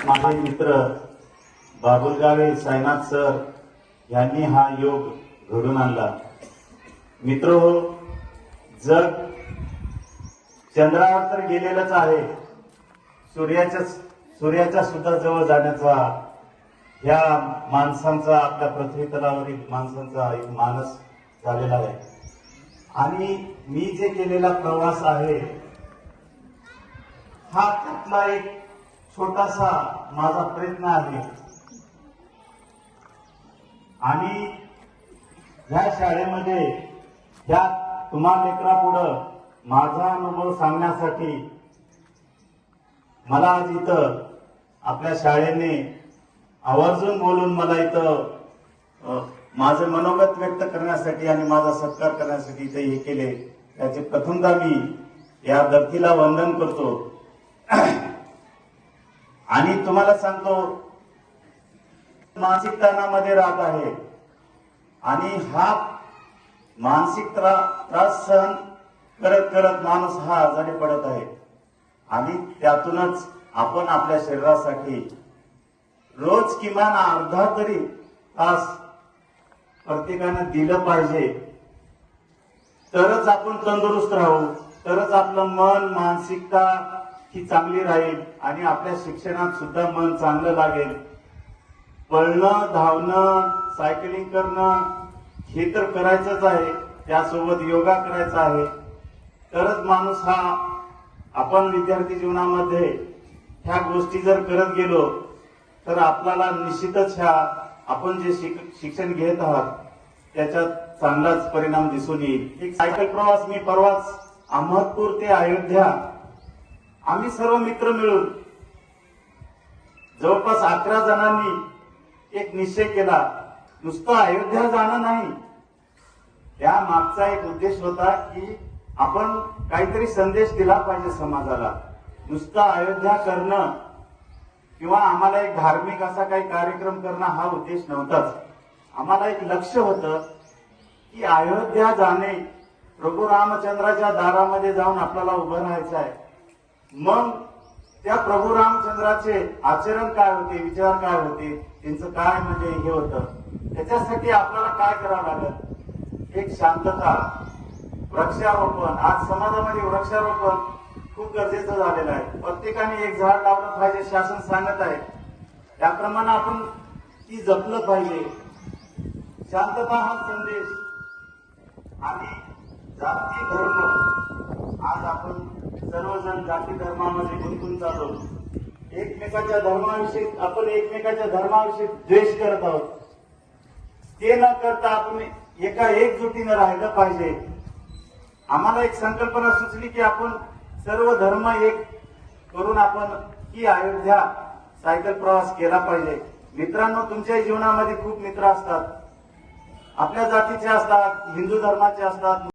माझे मित्र बाबुलगावे साईनाथ सर यांनी हा योग घडून आणला। मित्रहो, जग चंद्रावर तर गेलेलंच आहे, सूर्याच्या सुद्धा जवळ जाण्याचा या माणसांचा, आपल्या पृथ्वी तलावरील माणसांचा एक मानस झालेला आहे। आणि मी जे केलेला प्रवास आहे हा त्यातला एक छोटासा माझा प्रयत्न आहे। आणि ह्या शाळेमध्ये ह्या तुम्हा लेकरापुढं माझा अनुभव सांगण्यासाठी मला आज इथं आपल्या शाळेने आवर्जून बोलून मला इथं माझे मनोगत व्यक्त करण्यासाठी आणि माझा सत्कार करण्यासाठी इथे हे केले, त्याचे प्रथमदा मी या धरतीला वंदन करतो। आणि तुम्हाला सांगतो, मानसिक तणावामध्ये राहत आहे आणि हा मानसिक त्रास सहन करत करत माणूस हा आजारी पडत आहे। आणि त्यातूनच आपण आपल्या शरीरासाठी रोज किमान अर्धा तरी तास प्रत्येकाने दिलं पाहिजे, तरच आपण तंदुरुस्त राहू, तरच आपलं मन मानसिकता ही चांगली राहील आणि आपल्या शिक्षणात सुद्धा मन चांगलं लागेल। पळणं, धावणं, सायकलिंग करणं हे तर करायचंच आहे, त्यासोबत योगा करायचा आहे, तरच माणूस हा आपण विद्यार्थी जीवनामध्ये ह्या गोष्टी जर करत गेलो तर आपल्याला निश्चितच ह्या आपण जे शिक्षण घेत आहात त्याच्यात चांगलाच परिणाम दिसून येईल। एक सायकल प्रवास मी परवाच अहमदपूर ते अयोध्या आम्ही सर्व मित्र मिळून जवळपास 11 जणांनी एक निश्चय केला, नुसतं अयोध्या जाणं नाही, त्या मागचा एक उद्देश होता की आपण काहीतरी संदेश दिला पाहिजे समाजाला। नुसतं अयोध्या करणं किंवा आम्हाला एक धार्मिक असा काही कार्यक्रम करणं हा उद्देश नव्हताच। आम्हाला एक लक्ष्य होतं की अयोध्या जाणे, प्रभू रामचंद्राच्या दारामध्ये जाऊन आपल्याला उभं राहायचं आहे। मग त्या प्रभू रामचंद्राचे आचरण काय होते, विचार काय होते, त्यांचं काय म्हणजे हे होतं, त्याच्यासाठी आपल्याला काय करावं लागेल, एक शांतता, वृक्षारोपण। आज समाजामध्ये वृक्षारोपण खूप गरजेचं झालेलं आहे। प्रत्येकाने एक झाड लावलं पाहिजे, शासन सांगत आहे, त्याप्रमाणे आपण ती जपलं पाहिजे। शांतता हा संदेश आणि जाती धर्म, आज आपण सर्वजण जाती धर्मामध्ये गुंतून जातो, एकमेकाच्या धर्माविषयी आपण एकमेकाच्या धर्माविषयी द्वेष करत आहोत। ते न करता आपण एका एकजुटीनं राहिलं पाहिजे। आम्हाला एक संकल्पना सुचली की आपण सर्व धर्म एक करून आपण ही अयोध्या सायकल प्रवास केला पाहिजे। मित्रांनो, तुमच्या जीवनामध्ये खूप मित्र असतात, आपल्या जातीचे असतात, हिंदू धर्माचे असतात,